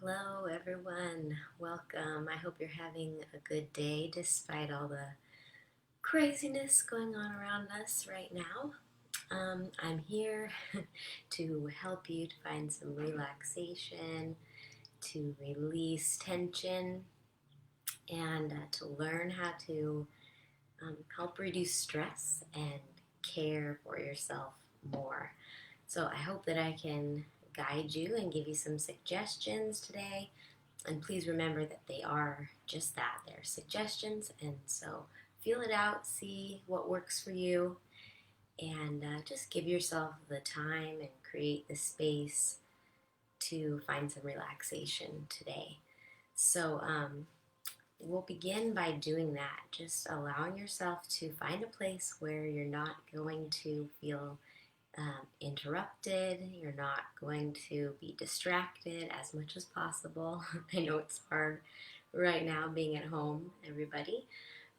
Hello, everyone. Welcome. I hope you're having a good day despite all the craziness going on around us right now. I'm here to help you to find some relaxation, to release tension, and to learn how to help reduce stress and care for yourself more. So, I hope that I can guide you and give you some suggestions today. And please remember that they are just that. They're suggestions. And so feel it out, see what works for you, and just give yourself the time and create the space to find some relaxation today. So we'll begin by doing that, just allowing yourself to find a place where you're not going to feel interrupted. You're not going to be distracted as much as possible. I know it's hard right now being at home, everybody,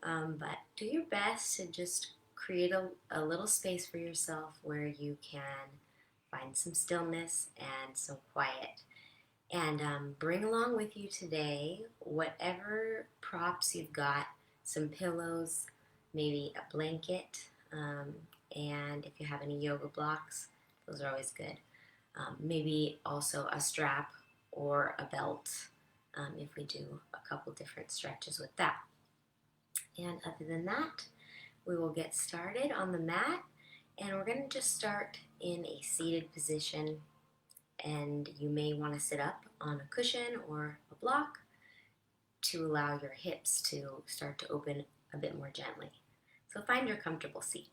but do your best to just create a little space for yourself where you can find some stillness and some quiet. And bring along with you today whatever props you've got, some pillows, maybe a blanket, and if you have any yoga blocks, those are always good. Maybe also a strap or a belt if we do a couple different stretches with that. And other than that, we will get started on the mat, and we're going to just start in a seated position. And you may want to sit up on a cushion or a block to allow your hips to start to open a bit more gently. So find your comfortable seat.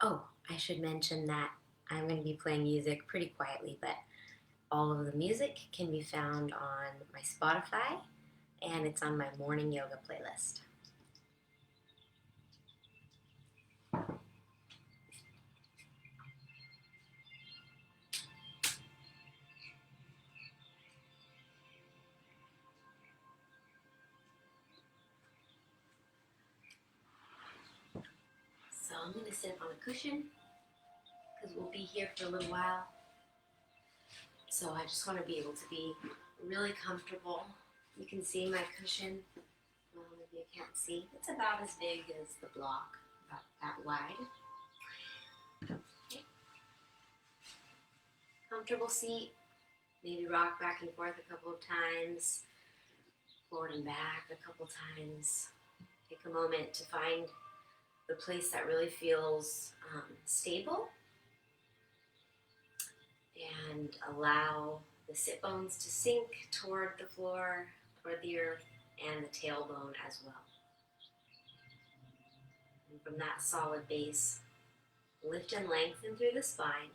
Oh, I should mention that I'm going to be playing music pretty quietly, but all of the music can be found on my Spotify, and it's on my morning yoga playlist. So I'm going to sit on a cushion because we'll be here for a little while. So I just want to be able to be really comfortable. You can see my cushion. If you can't see, it's about as big as the block, about that wide. Okay. Comfortable seat. Maybe rock back and forth a couple of times, forward and back a couple times. Take a moment to find the place that really feels stable, and allow the sit bones to sink toward the floor, toward the earth, and the tailbone as well. And from that solid base, lift and lengthen through the spine.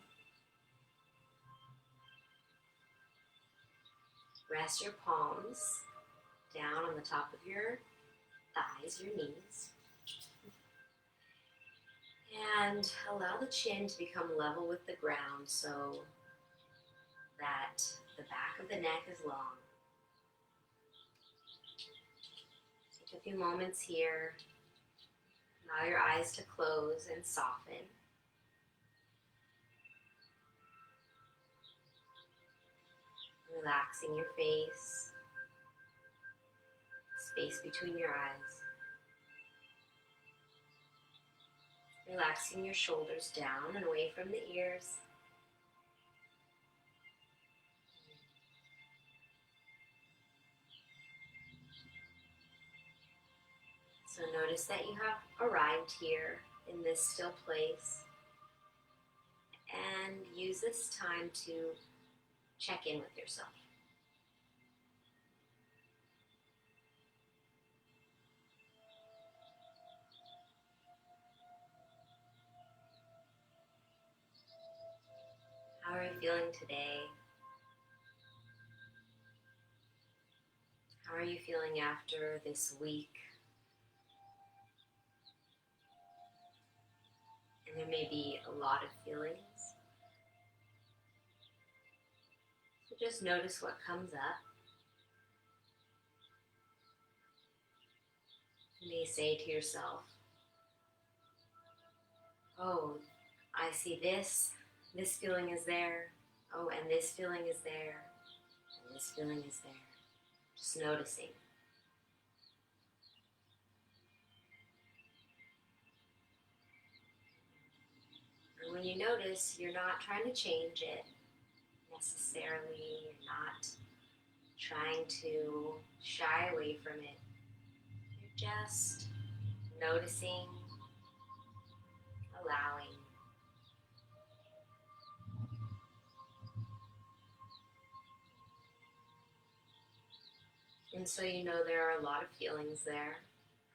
Rest your palms down on the top of your thighs, your knees. And allow the chin to become level with the ground so that the back of the neck is long. Take a few moments here. Allow your eyes to close and soften. Relaxing your face, space between your eyes. Relaxing your shoulders down and away from the ears. So notice that you have arrived here in this still place, and use this time to check in with yourself. How are you feeling today? How are you feeling after this week? And there may be a lot of feelings. So just notice what comes up. You may say to yourself, oh, I see this feeling is there. Oh, and this feeling is there, and this feeling is there. Just noticing. And when you notice, you're not trying to change it necessarily. You're not trying to shy away from it. You're just noticing, allowing. And so you know there are a lot of feelings there.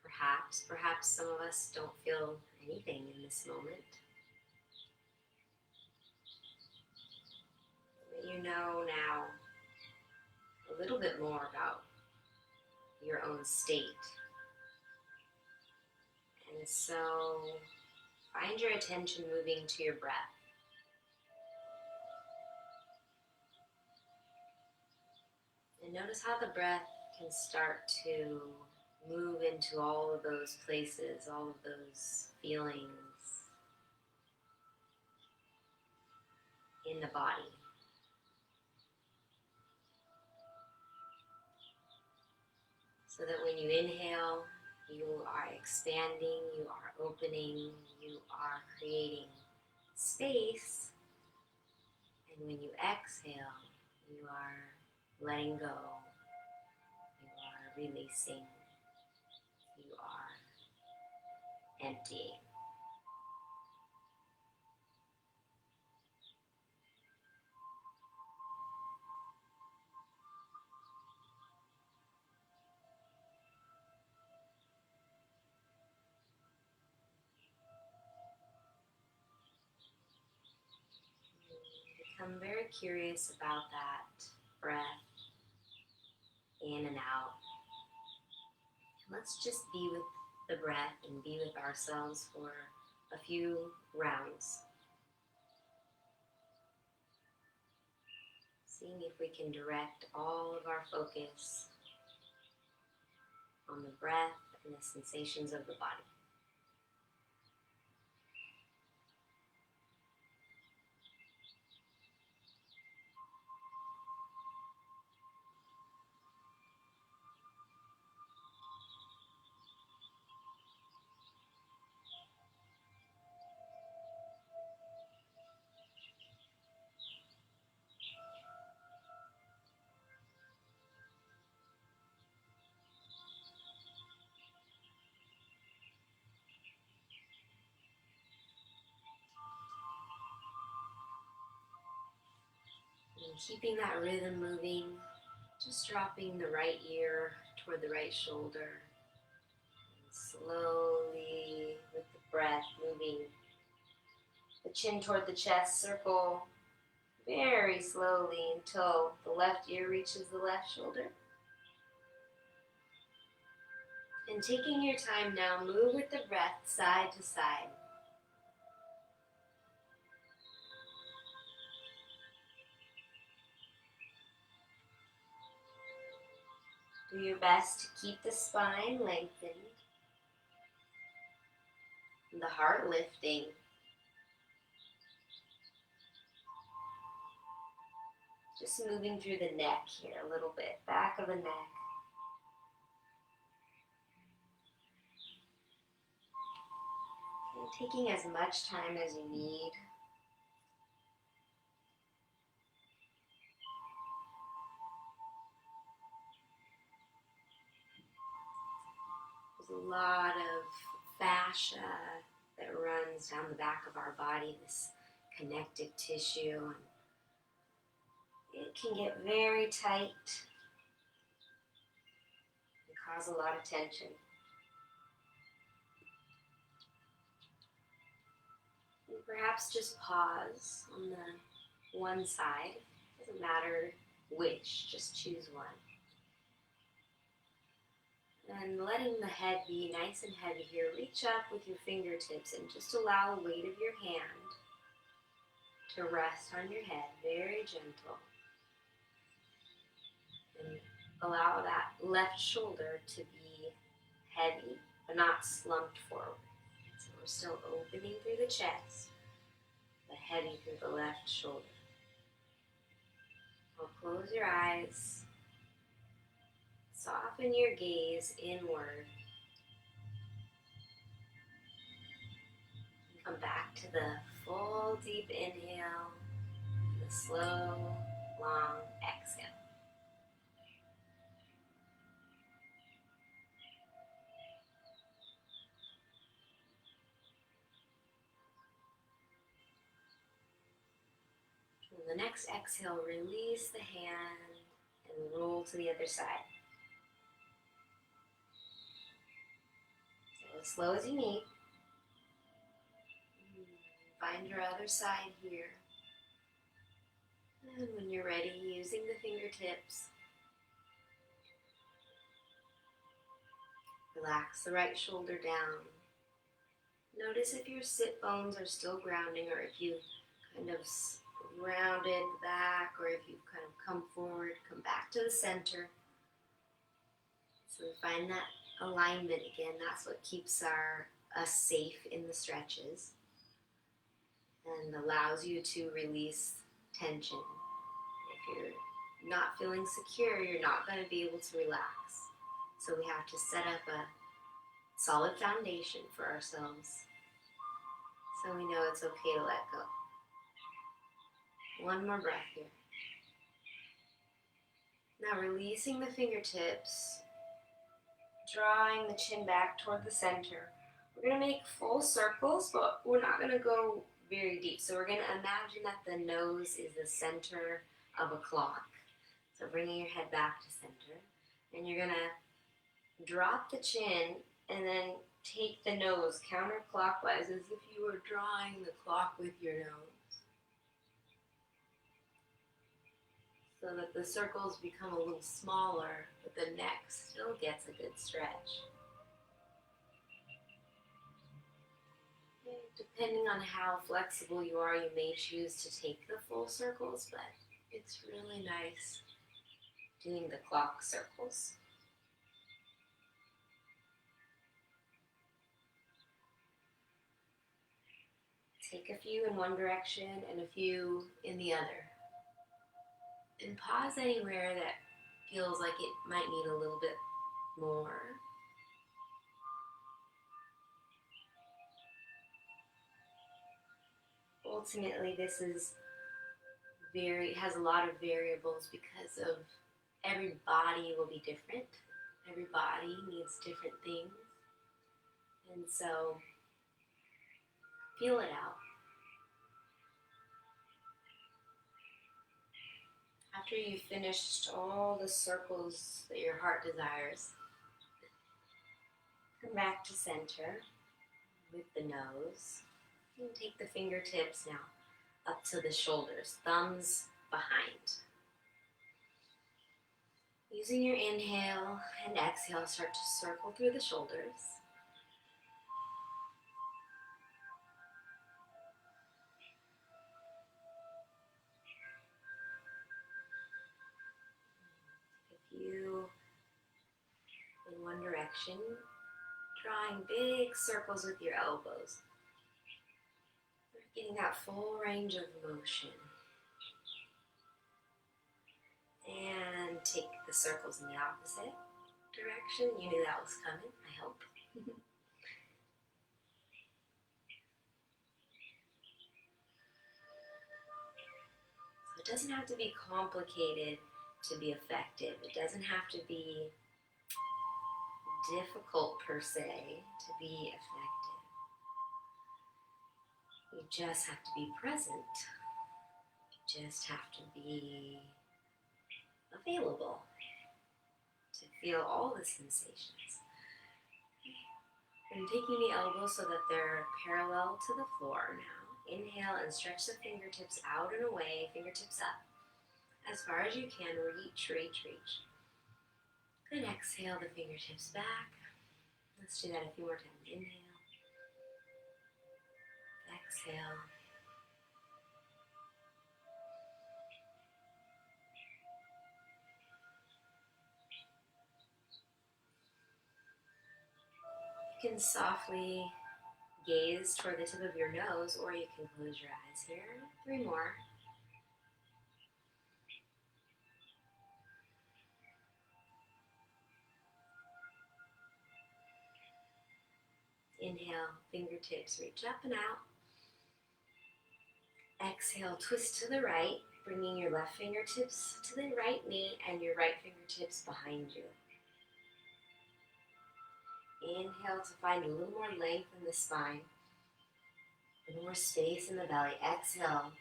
Perhaps some of us don't feel anything in this moment. But you know now a little bit more about your own state. And so find your attention moving to your breath. And notice how the breath can start to move into all of those places, all of those feelings in the body. So that when you inhale, you are expanding, you are opening, you are creating space. And when you exhale, you are letting go, you are releasing, you are emptying. Become very curious about that breath in and out. Let's just be with the breath and be with ourselves for a few rounds. Seeing if we can direct all of our focus on the breath and the sensations of the body. And keeping that rhythm moving, just dropping the right ear toward the right shoulder. And slowly, with the breath, moving the chin toward the chest, circle very slowly until the left ear reaches the left shoulder. And taking your time now, move with the breath side to side. Do your best to keep the spine lengthened, the heart lifting. Just moving through the neck here a little bit, back of the neck. And taking as much time as you need. There's a lot of fascia that runs down the back of our body, this connective tissue. And it can get very tight and cause a lot of tension. And perhaps just pause on the one side. Doesn't matter which, just choose one. And letting the head be nice and heavy here. Reach up with your fingertips and just allow the weight of your hand to rest on your head, very gentle. And allow that left shoulder to be heavy, but not slumped forward. So we're still opening through the chest, but heavy through the left shoulder. Close your eyes. Soften your gaze inward. Come back to the full deep inhale and the slow, long exhale. On the next exhale, release the hand and roll to the other side. So as slow as you need. Find your other side here. And when you're ready, using the fingertips, relax the right shoulder down. Notice if your sit bones are still grounding, or if you kind of rounded back, or if you've kind of come forward, come back to the center. So find that alignment again. That's what keeps us safe in the stretches and allows you to release tension. If you're not feeling secure, you're not going to be able to relax. So we have to set up a solid foundation for ourselves so we know it's okay to let go. One more breath here. Now releasing the fingertips, drawing the chin back toward the center. We're going to make full circles, but we're not going to go very deep. So we're going to imagine that the nose is the center of a clock. So bringing your head back to center. And you're going to drop the chin and then take the nose counterclockwise as if you were drawing the clock with your nose. So that the circles become a little smaller, but the neck still gets a good stretch. Depending on how flexible you are, you may choose to take the full circles, but it's really nice doing the clock circles. Take a few in one direction and a few in the other. And pause anywhere that feels like it might need a little bit more. Ultimately, this is has a lot of variables because of every body will be different. Every body needs different things. And so, feel it out. After you've finished all the circles that your heart desires, come back to center with the nose. And take the fingertips now up to the shoulders, thumbs behind. Using your inhale and exhale, start to circle through the shoulders. Take a few in one direction, drawing big circles with your elbows. Getting that full range of motion. And take the circles in the opposite direction. You knew that was coming, I hope. So it doesn't have to be complicated to be effective. It doesn't have to be difficult per se to be effective. You just have to be present. You just have to be available to feel all the sensations. And taking the elbows so that they're parallel to the floor now. Inhale and stretch the fingertips out and away, fingertips up. As far as you can, reach, reach, reach. And exhale the fingertips back. Let's do that a few more times. Inhale. Exhale. You can softly gaze toward the tip of your nose, or you can close your eyes here. 3 more. Inhale, fingertips reach up and out. Exhale, twist to the right, bringing your left fingertips to the right knee and your right fingertips behind you. Inhale to find a little more length in the spine, a little more space in the belly. Exhale,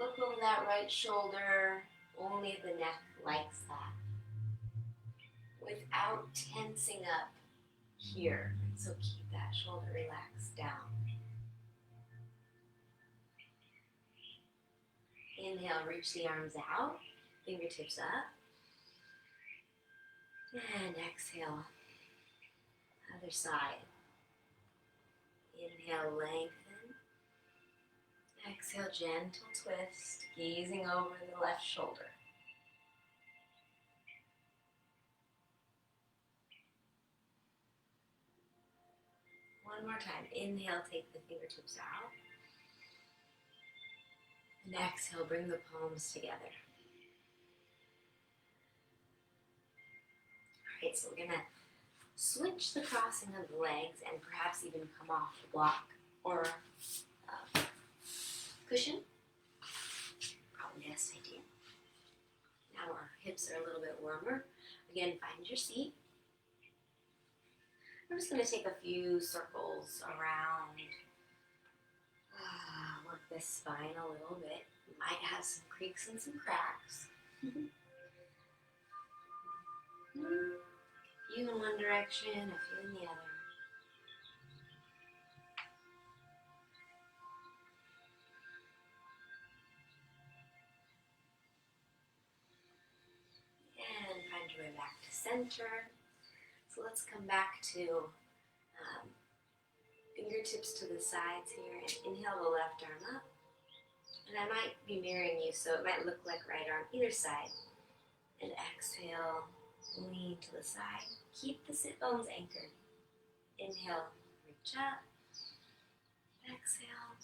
look over that right shoulder, only if the neck likes that, without tensing up here. So keep that shoulder relaxed down. Inhale, reach the arms out, fingertips up. And exhale, other side. Inhale, lengthen. Exhale, gentle twist, gazing over the left shoulder. One more time. Inhale, take the fingertips out. And exhale, bring the palms together. Alright, so we're going to switch the crossing of the legs and perhaps even come off the block or cushion. Probably the best idea. Now our hips are a little bit warmer. Again, find your seat. I'm just going to take a few circles around. Work this spine a little bit. Might have some creaks and some cracks. A few in one direction, a few in the other. And find your way back to center. So let's come back to fingertips to the sides here, and inhale the left arm up. And I might be mirroring you, so it might look like right arm either side. And exhale, lean to the side. Keep the sit bones anchored. Inhale, reach up. Exhale.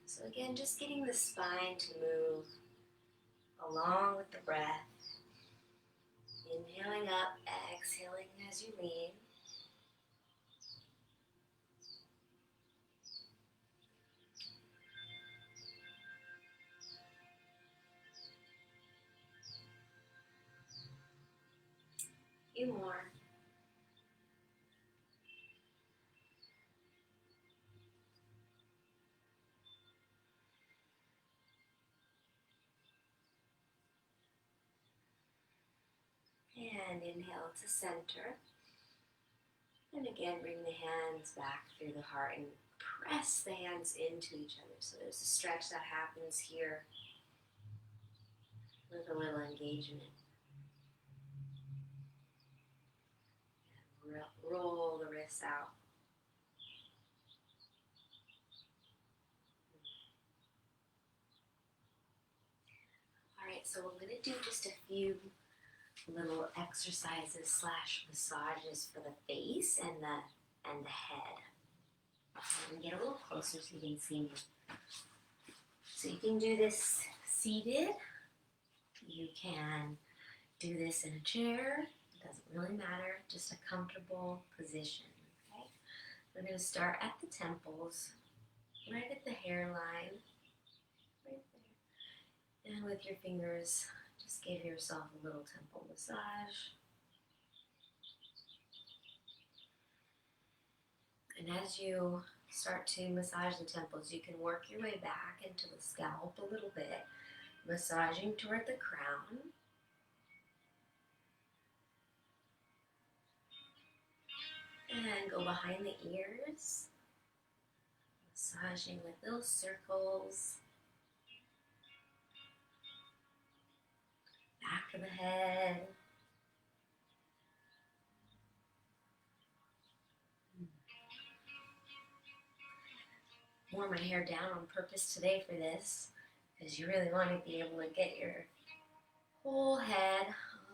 So again, just getting the spine to move along with the breath. Inhaling up, exhaling as you lean. A few more. And inhale to center. And again, bring the hands back through the heart and press the hands into each other. So there's a stretch that happens here with a little engagement. And roll the wrists out. Alright, so we're going to do just a few little exercises / massages for the face and the head. I'm going to get a little closer so you can see me. So you can do this seated. You can do this in a chair. It doesn't really matter. Just a comfortable position. Okay? We're going to start at the temples, right at the hairline, right there. And with your fingers, just give yourself a little temple massage. And as you start to massage the temples, you can work your way back into the scalp a little bit, massaging toward the crown. And go behind the ears, massaging with little circles. Back of the head. Wore my hair down on purpose today for this, because you really want to be able to get your whole head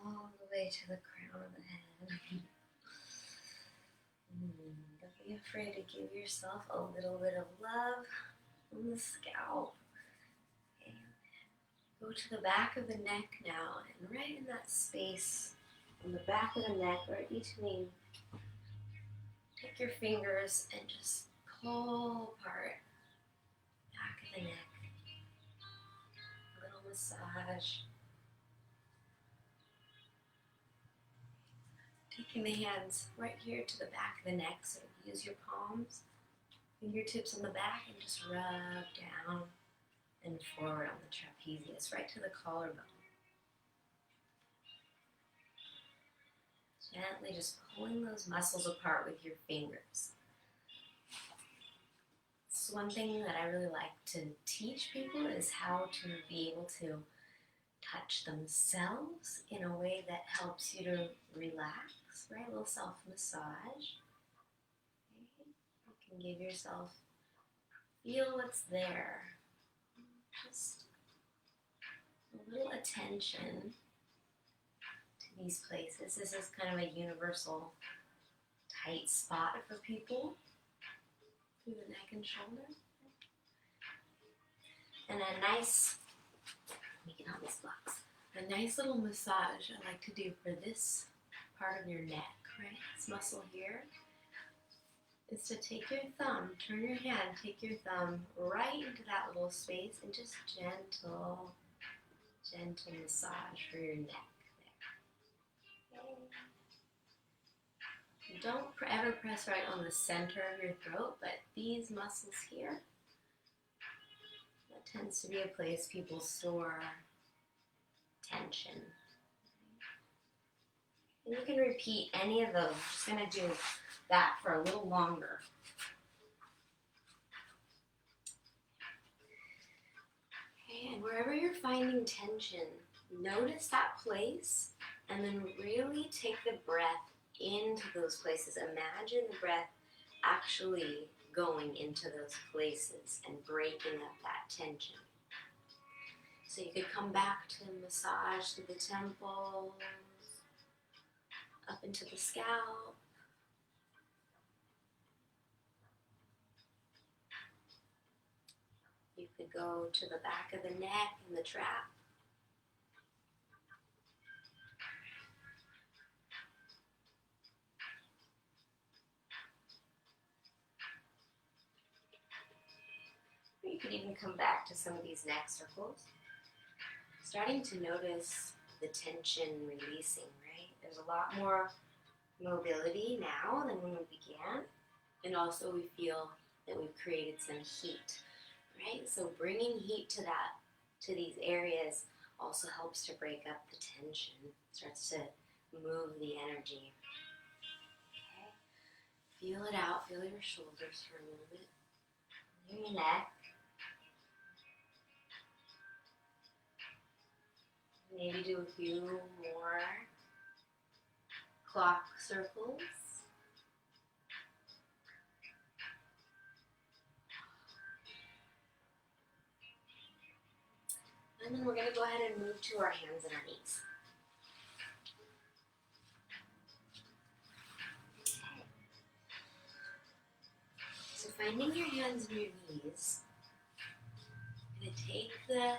all the way to the crown of the head. Don't be afraid to give yourself a little bit of love on the scalp. Okay. Go to the back of the neck now, and right in that space on the back of the neck, right between, Take your fingers and just pull apart back of the neck. A little massage. Taking the hands right here to the back of the neck, so use your palms, fingertips on the back, and just rub down and forward on the trapezius, right to the collarbone. Gently just pulling those muscles apart with your fingers. It's one thing that I really like to teach people is how to be able to touch themselves in a way that helps you to relax, right? A little self-massage. Okay. You can give yourself, feel what's there. Just a little attention to these places. This is kind of a universal tight spot for people through the neck and shoulder. And a nice, let me get on these blocks. A nice little massage I like to do for this part of your neck, right? This muscle here is to take your thumb, turn your hand, take your thumb right into that little space and just gentle massage for your neck there. Okay. Don't ever press right on the center of your throat, but these muscles here, that tends to be a place people store tension. And you can repeat any of those. I'm just going to do that for a little longer. Okay, and wherever you're finding tension, notice that place and then really take the breath into those places. Imagine the breath actually going into those places and breaking up that tension. So you could come back to massage through the temples, up into the scalp. You could go to the back of the neck and the trap. Or you could even come back to some of these neck circles. Starting to notice the tension releasing, right? There's a lot more mobility now than when we began. And also we feel that we've created some heat, right? So bringing heat to these areas also helps to break up the tension, starts to move the energy. Okay. Feel it out, feel your shoulders for a moment, your neck. Maybe do a few more clock circles. And then we're going to go ahead and move to our hands and our knees. Okay. So finding your hands and your knees, I'm going to take the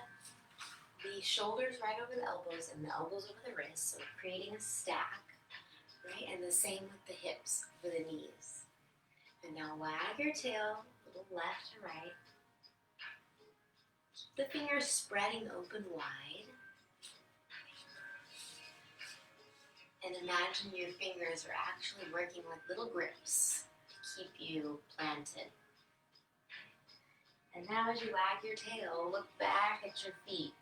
shoulders right over the elbows and the elbows over the wrists, so creating a stack, right? And the same with the hips over the knees. And now wag your tail, a little left to right. Keep the fingers spreading open wide. And imagine your fingers are actually working like little grips to keep you planted. And now as you wag your tail, look back at your feet.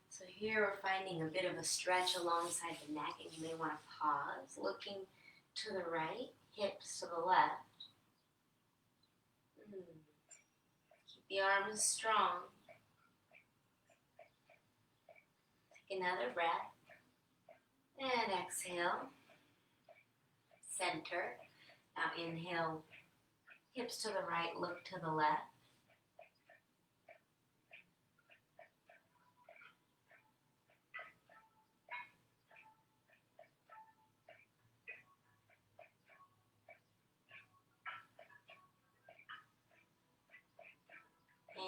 So here we're finding a bit of a stretch alongside the neck, and you may want to pause, looking to the right, hips to the left. Keep the arms strong. Take another breath. And exhale. Center. Now inhale, hips to the right, look to the left.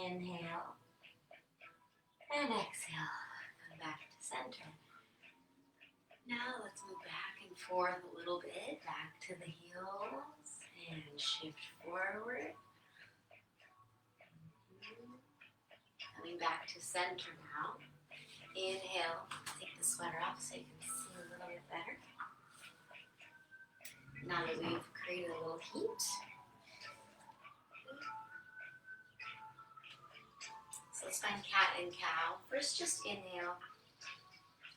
Inhale and exhale. Come back to center. Now let's move back and forth a little bit, back to the heels and shift forward. Coming back to center now. Inhale, take the sweater off so you can see a little bit better. Now that we've created a little heat. So let's find cat and cow. First, just inhale.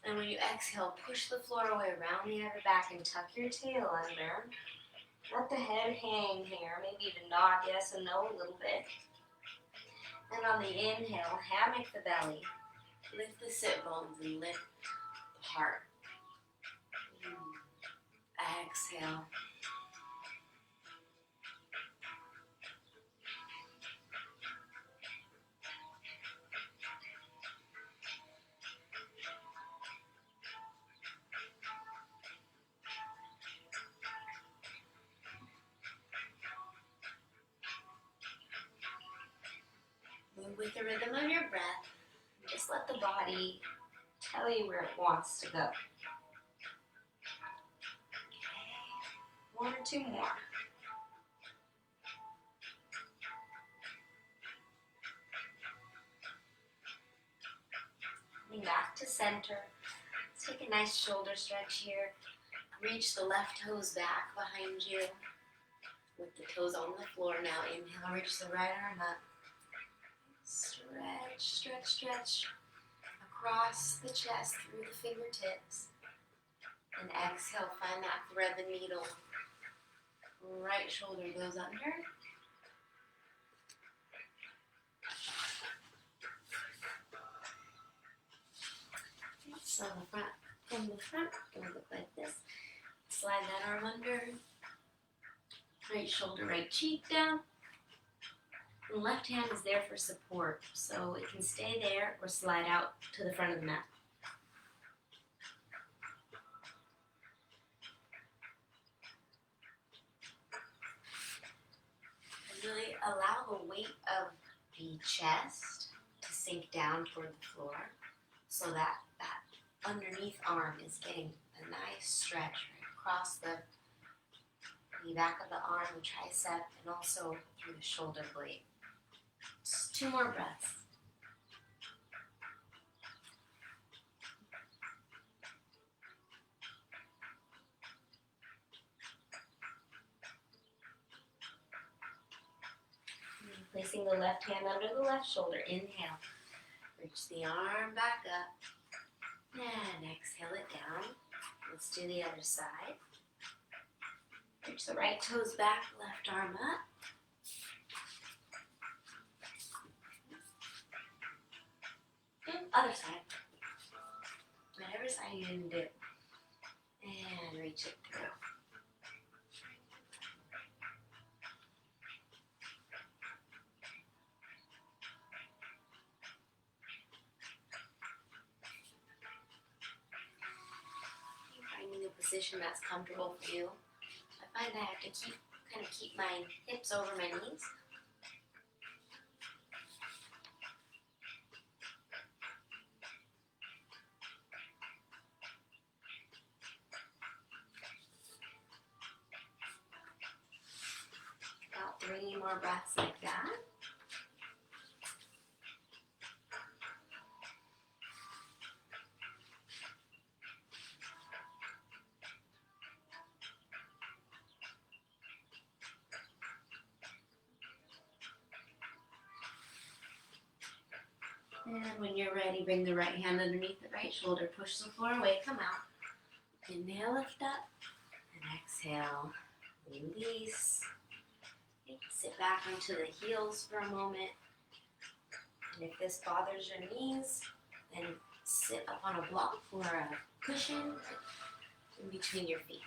And when you exhale, push the floor away, round the upper back, and tuck your tail under. Let the head hang here. Maybe even nod yes and no a little bit. And on the inhale, hammock the belly. Lift the sit bones and lift the heart. Exhale. Move with the rhythm of your breath. Just let the body tell you where it wants to go. Okay. One or two more. Coming back to center. Let's take a nice shoulder stretch here. Reach the left toes back behind you with the toes on the floor. Now inhale, reach the right arm up. Stretch, stretch, stretch across the chest through the fingertips. And exhale, find that thread the needle. Right shoulder goes under. So the front, from the front, gonna look like this. Slide that arm under. Right shoulder, right cheek down. The left hand is there for support, so it can stay there or slide out to the front of the mat. And really allow the weight of the chest to sink down toward the floor so that underneath arm is getting a nice stretch right across the back of the arm, the tricep, and also through the shoulder blade. Just 2 more breaths. And placing the left hand under the left shoulder. Inhale. Reach the arm back up. And exhale it down. Let's do the other side. Reach the right toes back, left arm up. And other side. Whatever side you didn't do. And reach it through. Finding a position that's comfortable for you. I find I have to keep my hips over my knees. About 3 more breaths like that. And when you're ready, bring the right hand underneath the right shoulder. Push the floor away. Come out. Inhale, lift up. And exhale, release. Okay, sit back onto the heels for a moment. And if this bothers your knees, then sit up on a block or a cushion in between your feet.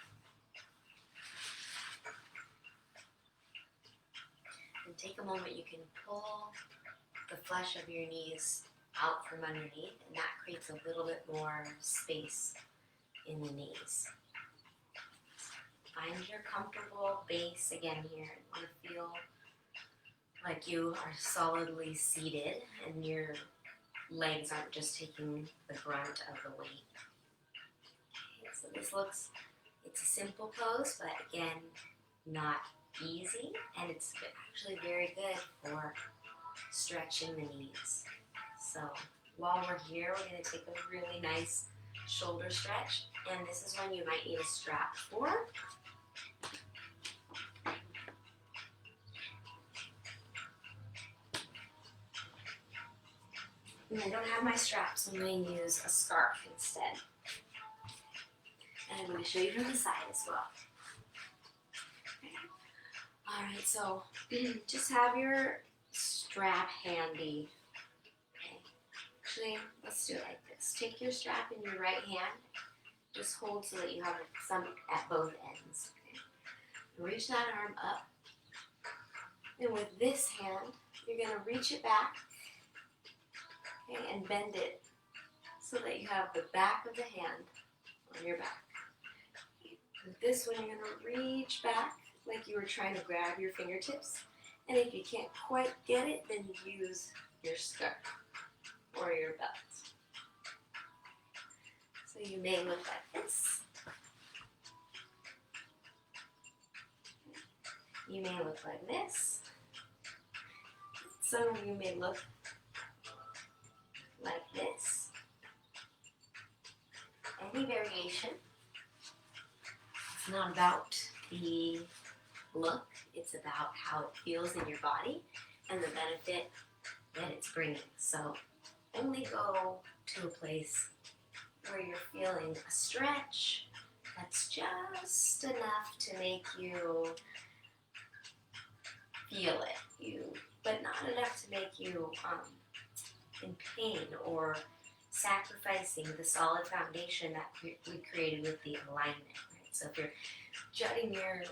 And take a moment. You can pull the flesh of your knees out from underneath, and that creates a little bit more space in the knees. Find your comfortable base again here. You want to feel like you are solidly seated and your legs aren't just taking the brunt of the weight. Okay, So it's a simple pose, but again, not easy, and it's actually very good for stretching the knees. So while we're here, we're going to take a really nice shoulder stretch, and this is when you might need a strap for. And I don't have my strap, so I'm going to use a scarf instead. And I'm going to show you from the side as well. Alright, so just have your strap handy. Okay. Actually, let's do it like this. Take your strap in your right hand. Just hold so that you have some at both ends. Okay. Reach that arm up. And with this hand, you're going to reach it back. Okay, and bend it so that you have the back of the hand on your back. With this one, you're going to reach back like you were trying to grab your fingertips. And if you can't quite get it, then you use your scarf or your belt. So you may look like this. You may look like this. Some of you may look like this. Any variation. It's not about the look, it's about how it feels in your body and the benefit that it's bringing. So only go to a place where you're feeling a stretch that's just enough to make you feel it, but not enough to make you in pain or sacrificing the solid foundation that we created with the alignment. Right? So if you're jutting your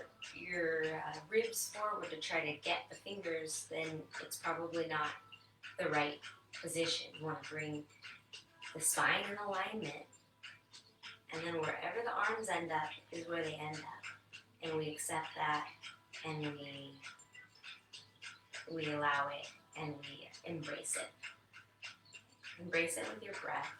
ribs forward to try to get the fingers, then it's probably not the right position. You want to bring the spine in alignment, and then wherever the arms end up is where they end up, and we accept that, and we allow it, and we embrace it. Embrace it with your breath.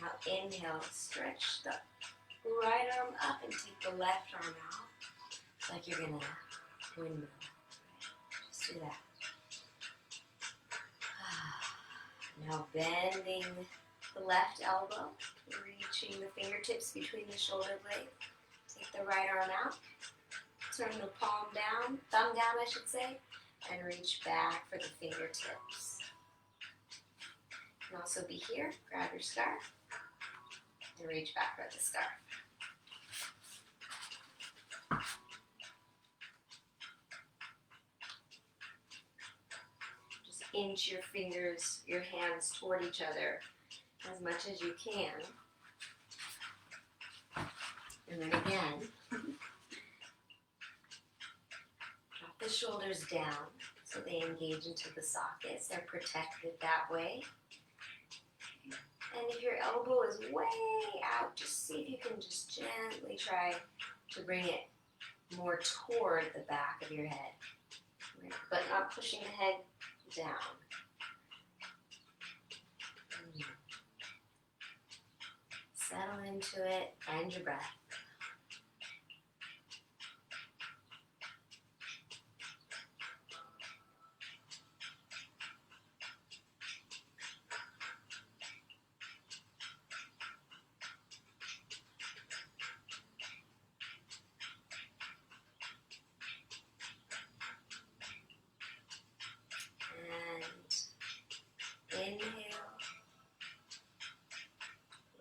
Now inhale, stretch the right arm up and take the left arm out. It's like you're gonna windmill. Just do that. Now bending the left elbow, reaching the fingertips between the shoulder blades. Take the right arm out. Turn the palm down, thumb down I should say, and reach back for the fingertips. You can also be here, grab your scarf, and reach back for the scarf. Just inch your fingers, your hands toward each other as much as you can. And then again, drop the shoulders down so they engage into the sockets. They're protected that way. And if your elbow is way out, just see if you can just gently try to bring it more toward the back of your head, but not pushing the head down. Settle into it, find your breath.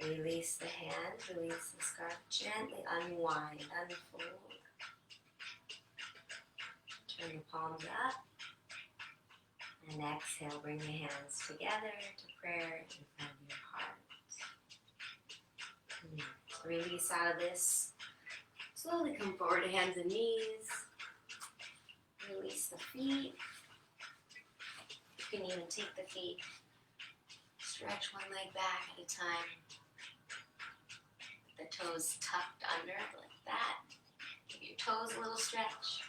Release the hand, release the scarf, gently unwind, unfold. Turn the palms up. And exhale, bring the hands together to prayer in front of your heart. Release out of this. Slowly come forward to hands and knees. Release the feet. You can even take the feet, stretch one leg back at a time. The toes tucked under like that. Give your toes a little stretch.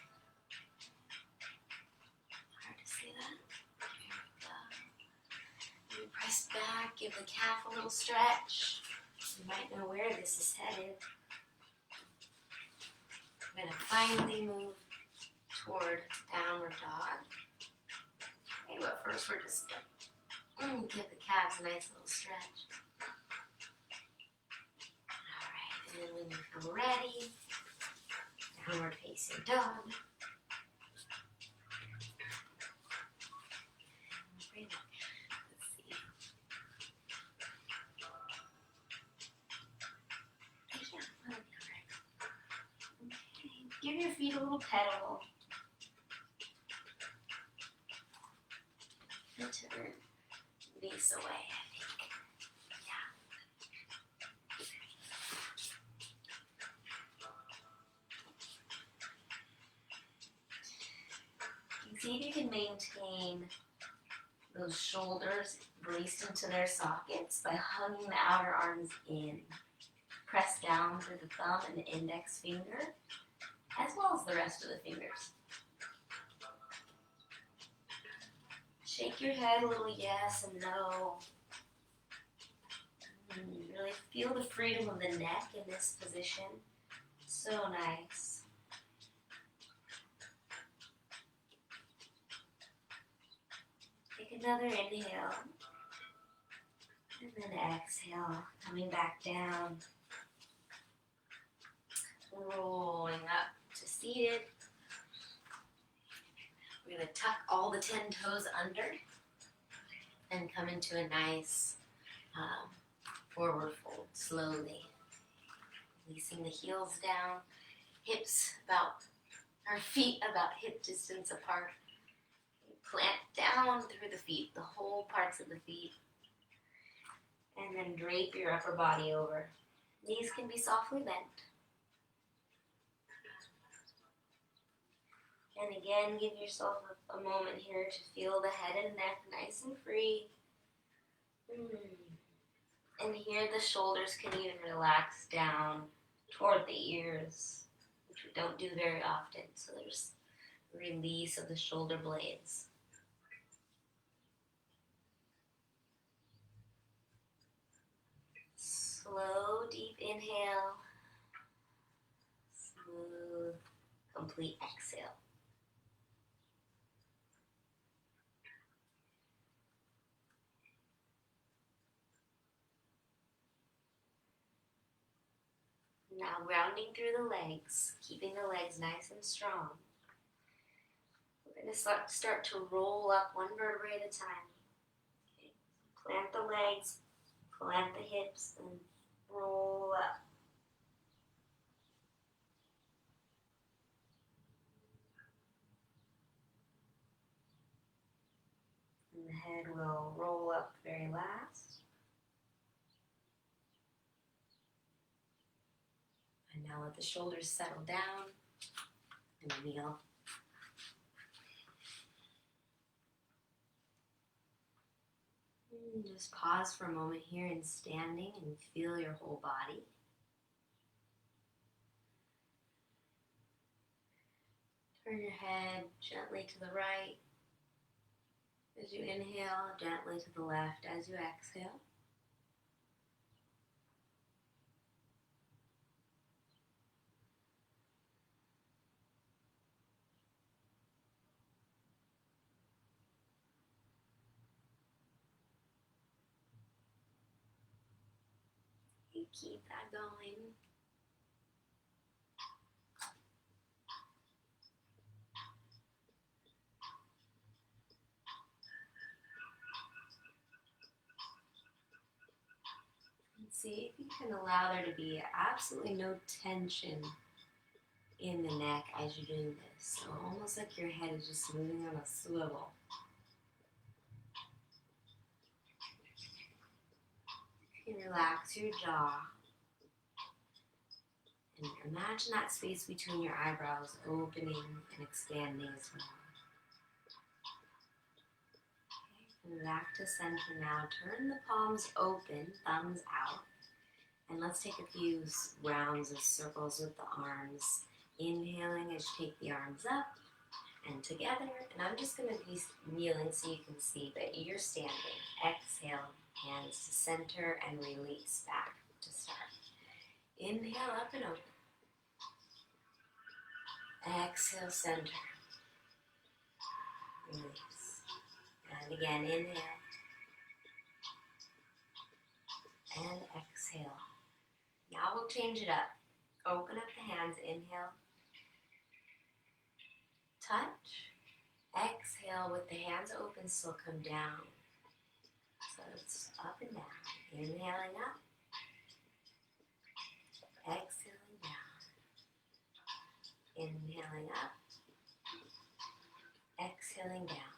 Hard to see that. There we go. You press back, give the calf a little stretch. You might know where this is headed. We're going to finally move toward downward dog. Okay, but first we're just going to give the calves a nice little stretch. Alright, and then when you feel ready, downward facing dog. Let's see. Yeah, that'll be alright. Okay, give your feet a little pedal. To release away, I think. Yeah. You see if you can maintain those shoulders braced into their sockets by hugging the outer arms in. Press down through the thumb and the index finger, as well as the rest of the fingers. Shake your head a little yes and no. Really feel the freedom of the neck in this position. So nice. Take another inhale. And then exhale, coming back down. Rolling up to seated. We're going to tuck all the 10 toes under and come into a nice forward fold slowly. Releasing the heels down, our feet about hip distance apart. Plant down through the feet, the whole parts of the feet. And then drape your upper body over. Knees can be softly bent. And again, give yourself a moment here to feel the head and neck nice and free. And here the shoulders can even relax down toward the ears, which we don't do very often. So there's release of the shoulder blades. Slow, deep inhale. Smooth, complete exhale. Now grounding through the legs, keeping the legs nice and strong. We're going to start to roll up one vertebrae at a time. Okay. Plant the legs, plant the hips, and roll up. And the head will roll up very last. And now let the shoulders settle down and kneel. And just pause for a moment here in standing and feel your whole body. Turn your head gently to the right as you inhale, gently to the left as you exhale. You keep that going. And see if you can allow there to be absolutely no tension in the neck as you're doing this. So almost like your head is just moving on a swivel. You can relax your jaw. And imagine that space between your eyebrows opening and expanding as well. Okay. And back to center now. Turn the palms open, thumbs out. And let's take a few rounds of circles with the arms. Inhaling as you take the arms up and together. And I'm just going to be kneeling so you can see, but you're standing. Exhale, hands to center and release back to start. Inhale up and open. Exhale, center. Release. And again, inhale. And exhale. Now we'll change it up. Open up the hands, inhale. Touch. Exhale with the hands open, still come down. So it's up and down. Inhaling up. Exhaling down. Inhaling up. Exhaling down.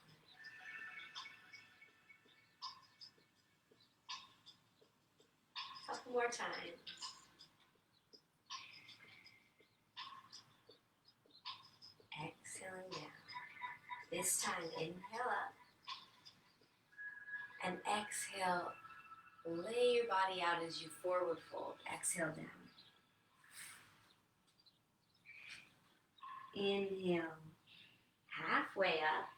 Couple more times. Exhaling down. This time, inhale up. And exhale. Lay your body out as you forward fold. Exhale down. Inhale. Halfway up.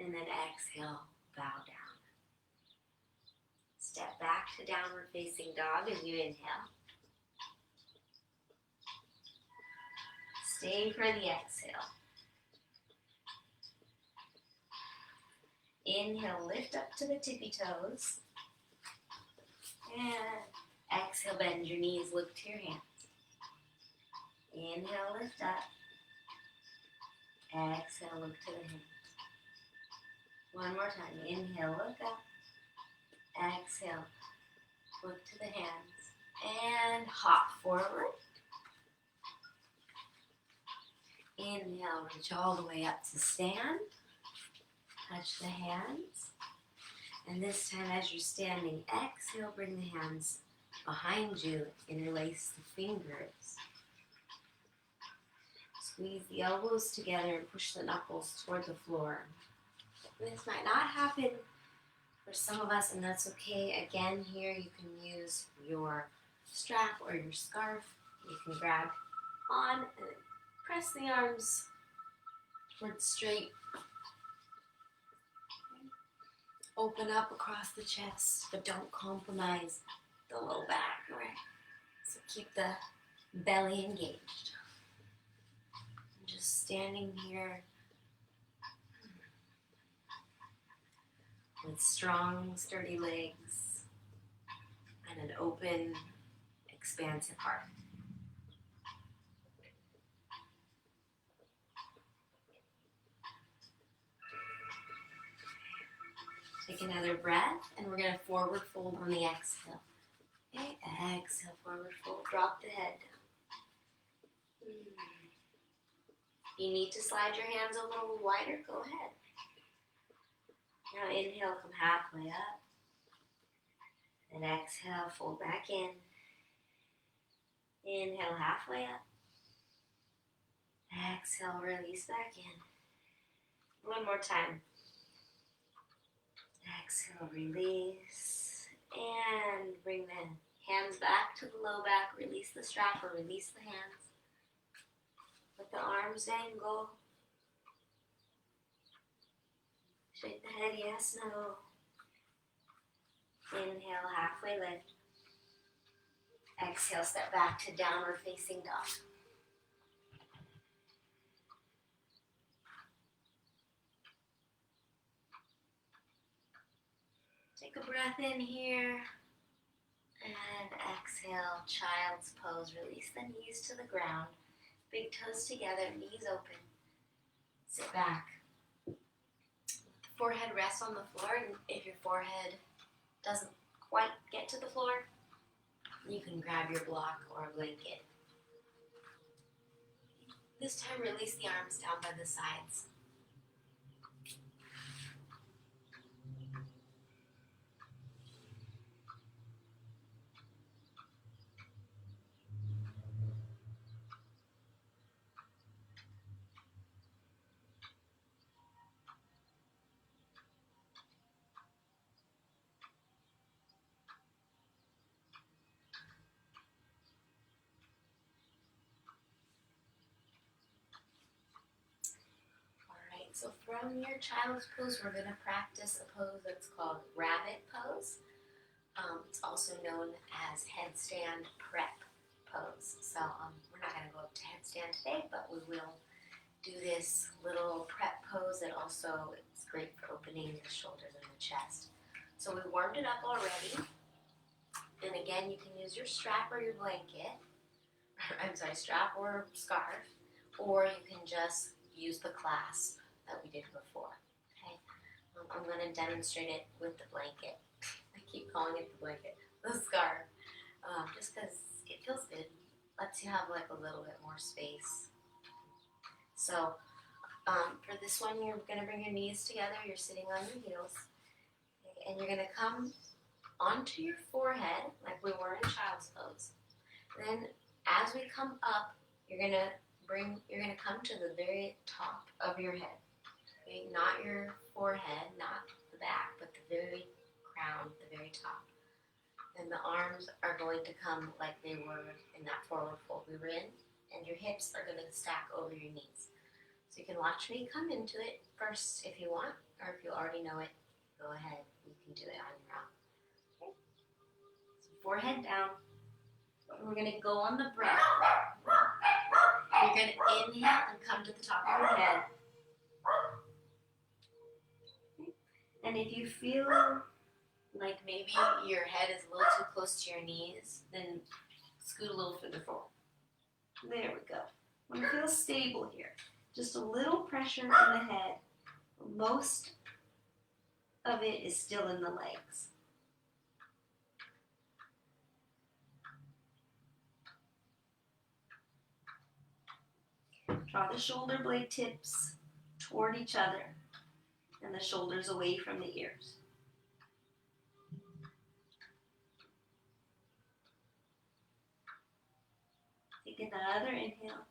And then exhale. Bow down. Step back to downward facing dog as you inhale. Stay for the exhale. Inhale, lift up to the tippy toes. And exhale, bend your knees, look to your hands. Inhale, lift up. Exhale, look to the hands. One more time. Inhale, look up. Exhale, look to the hands. And hop forward. Inhale, reach all the way up to stand. Touch the hands. And this time as you're standing, exhale, bring the hands behind you, interlace the fingers. Squeeze the elbows together and push the knuckles toward the floor. This might not happen for some of us, and that's okay. Again, here you can use your strap or your scarf. You can grab on and press the arms towards straight. Open up across the chest, but don't compromise the low back, right? So keep the belly engaged. I'm just standing here with strong, sturdy legs and an open, expansive heart. Take another breath, and we're going to forward fold on the exhale. Okay, exhale, forward fold. Drop the head down. If you need to slide your hands a little wider, go ahead. Now inhale, come halfway up. And exhale, fold back in. Inhale, halfway up. Exhale, release back in. One more time. Exhale, release, and bring the hands back to the low back. Release the strap or release the hands. Let the arms dangle. Shake the head, yes, no. Inhale, halfway lift. Exhale, step back to downward facing dog. Take a breath in here, and exhale, child's pose. Release the knees to the ground, big toes together, knees open. Sit back. Let the forehead rest on the floor, and if your forehead doesn't quite get to the floor, you can grab your block or a blanket. This time, release the arms down by the sides. So from your child's pose, we're going to practice a pose that's called rabbit pose. It's also known as headstand prep pose. So we're not going to go up to headstand today, but we will do this little prep pose that also is great for opening the shoulders and the chest. So we warmed it up already. And again, you can use your strap or your blanket. Strap or scarf. Or you can just use the clasp that we did before. Okay, I'm going to demonstrate it with the blanket. I keep calling it the blanket, the scarf, just because it feels good. Lets you have like a little bit more space. So for this one, you're going to bring your knees together. You're sitting on your heels, okay, and you're going to come onto your forehead like we were in child's pose. Then, as we come up, you're going to come to the very top of your head. Okay? Not your forehead, not the back, but the very crown, the very top. And the arms are going to come like they were in that forward fold we were in, and your hips are going to stack over your knees. So you can watch me come into it first if you want, or if you already know it, go ahead. You can do it on your own. Okay? So forehead down. We're going to go on the breath. You're going to inhale and come to the top of your head. Okay? And if you feel like maybe your head is a little too close to your knees, then scoot a little further forward. There we go. I want to feel stable here. Just a little pressure in the head. Most of it is still in the legs. Draw the shoulder blade tips toward each other and the shoulders away from the ears. Take another inhale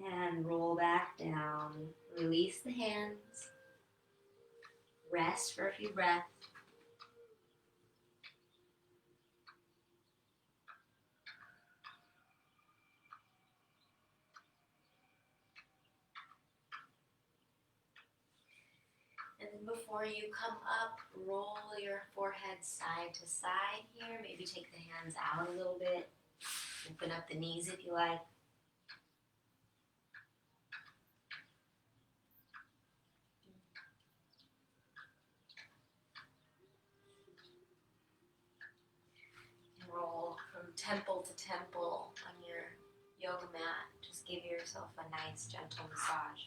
and roll back down. Release the hands. Rest for a few breaths. And then before you come up, roll your forehead side to side here. Maybe take the hands out a little bit. Open up the knees if you like. And roll from temple to temple on your yoga mat. Just give yourself a nice gentle massage.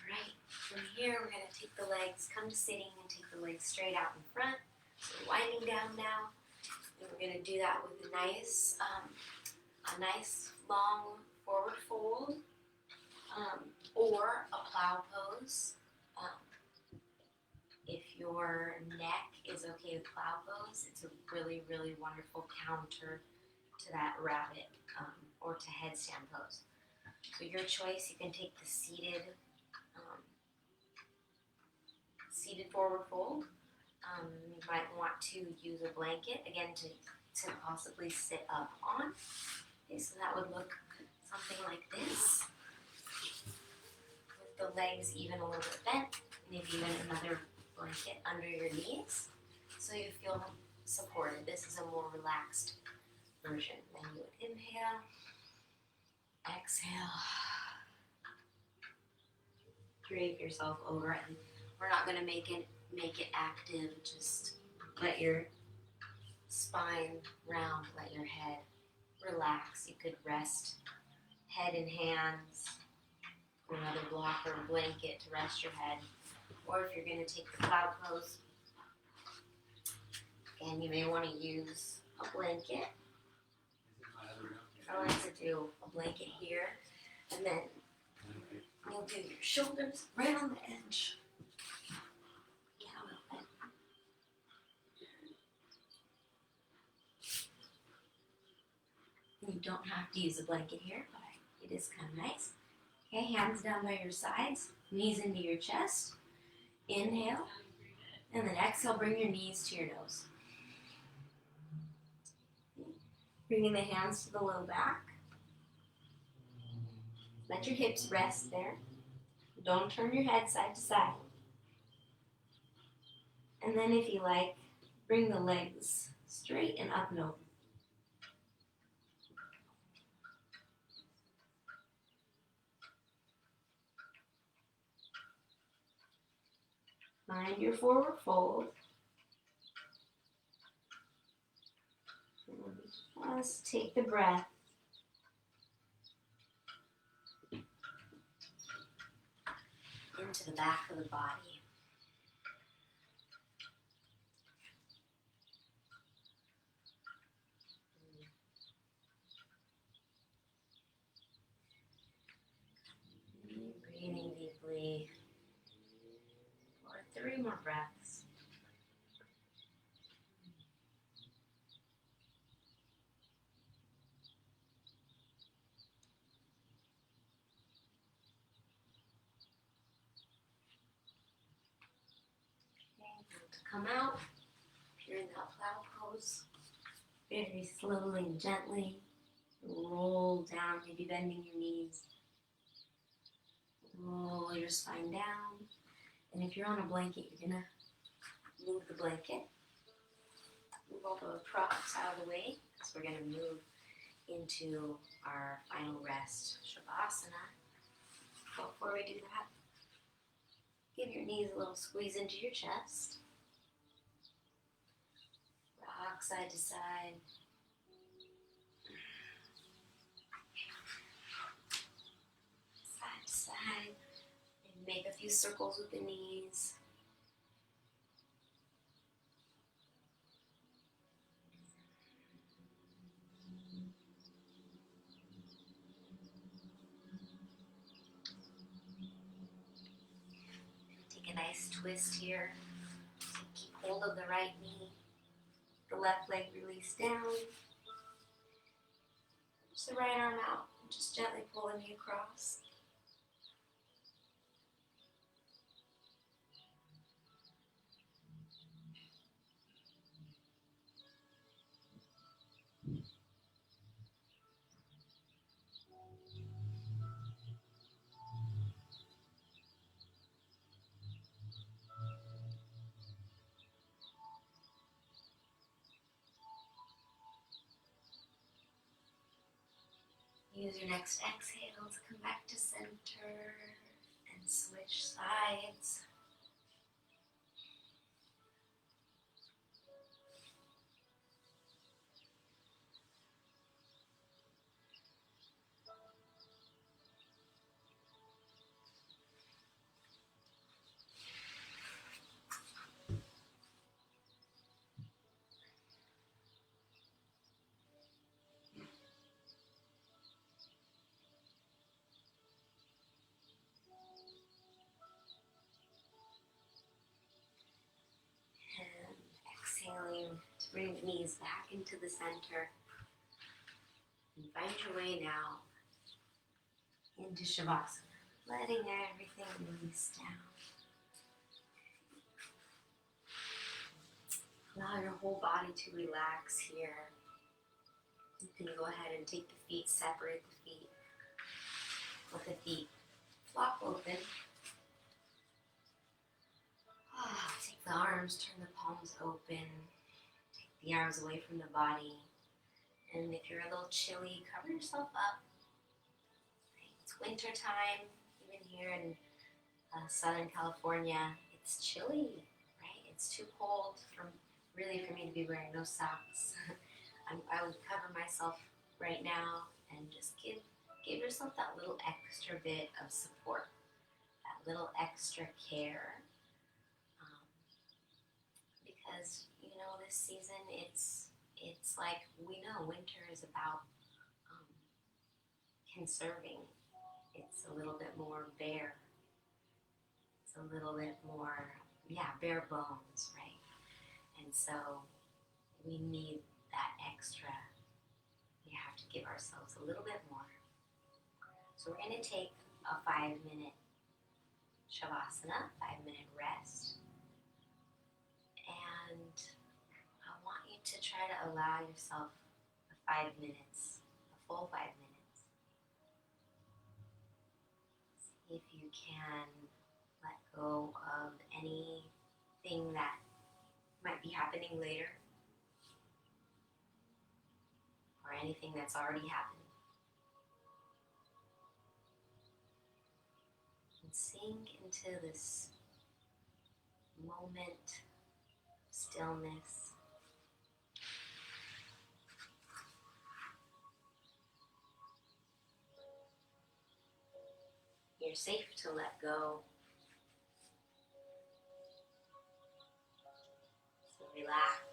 Alright, from here we're going to take the legs, come to sitting and take the legs straight out in front. So winding down now. And we're going to do that with a nice long forward fold or a plow pose. If your neck is okay with plow pose, it's a really, really wonderful counter to that rabbit or to headstand pose. So your choice, you can take the seated forward fold. You might want to use a blanket, again, to possibly sit up on. Okay, so that would look something like this, with the legs even a little bit bent, maybe even another blanket under your knees, so you feel supported. This is a more relaxed version. Then you would inhale, exhale, drape yourself over, and we're not going to make it active. Just let your spine round, let your head relax. You could rest head in hands, or another block or a blanket to rest your head. Or if you're going to take the cloud pose, and you may want to use a blanket. I like to do a blanket here, and then you'll do your shoulders right on the edge. You don't have to use a blanket here, but it is kind of nice. Okay, hands down by your sides, knees into your chest. Inhale, and then exhale, bring your knees to your nose. Bringing the hands to the low back. Let your hips rest there. Don't turn your head side to side. And then if you like, bring the legs straight and up and over. Find your forward fold. And just take the breath. Into the back of the body. Breathing deeply for 3 more breaths. Okay, to come out, if you're in that plow pose, very slowly and gently roll down, maybe bending your knees. Roll your spine down. And if you're on a blanket, you're going to move the blanket. Move all the props out of the way because we're going to move into our final rest, shavasana. Before we do that, give your knees a little squeeze into your chest. Rock side to side. Side to side. And make a few circles with the knees. Take a nice twist here. So keep hold of the right knee. The left leg release down. Just the right arm out. Just gently pull the knee across. Use your next exhale to come back to center and switch sides. And exhaling to bring the knees back into the center. And find your way now into shavasana, letting everything release down. Allow your whole body to relax here. You can go ahead and take the feet, separate the feet. Let the feet flop open. Take the arms, turn the palms open. Take the arms away from the body. And if you're a little chilly, cover yourself up. It's winter time, even here in Southern California. It's chilly, right? It's too cold for me to be wearing no socks. I would cover myself right now and just give yourself that little extra bit of support, that little extra care. Because, this season, it's like we know winter is about conserving. It's a little bit more bare. It's a little bit more, bare bones, right? And so we need that extra. We have to give ourselves a little bit more. So we're going to take a 5-minute shavasana, 5-minute rest. And I want you to try to allow yourself the 5 minutes, a full 5 minutes. can let go of anything that might be happening later or anything that's already happened. And sink into this moment of stillness. You're safe to let go. So relax.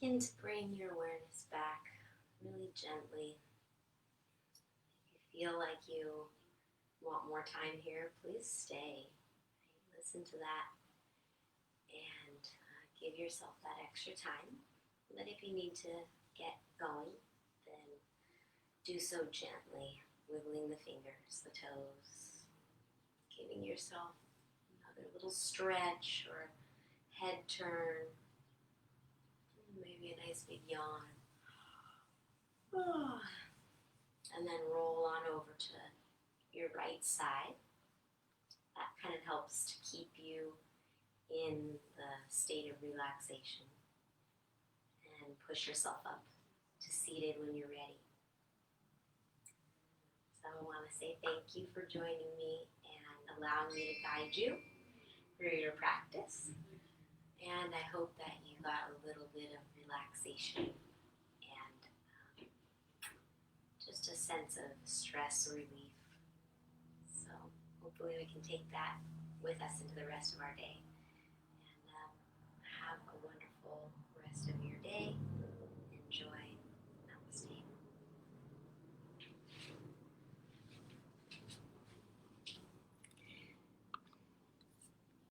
Begin to bring your awareness back really gently. If you feel like you want more time here, please stay. Listen to that and give yourself that extra time. But if you need to get going, then do so gently, wiggling the fingers, the toes, giving yourself another little stretch or head turn, maybe a nice big yawn. And then roll on over to your right side. That kind of helps to keep you in the state of relaxation. And push yourself up to seated when you're ready. So I want to say thank you for joining me and allowing me to guide you through your practice. And I hope that you got a little bit of relaxation and just a sense of stress relief. So hopefully we can take that with us into the rest of our day.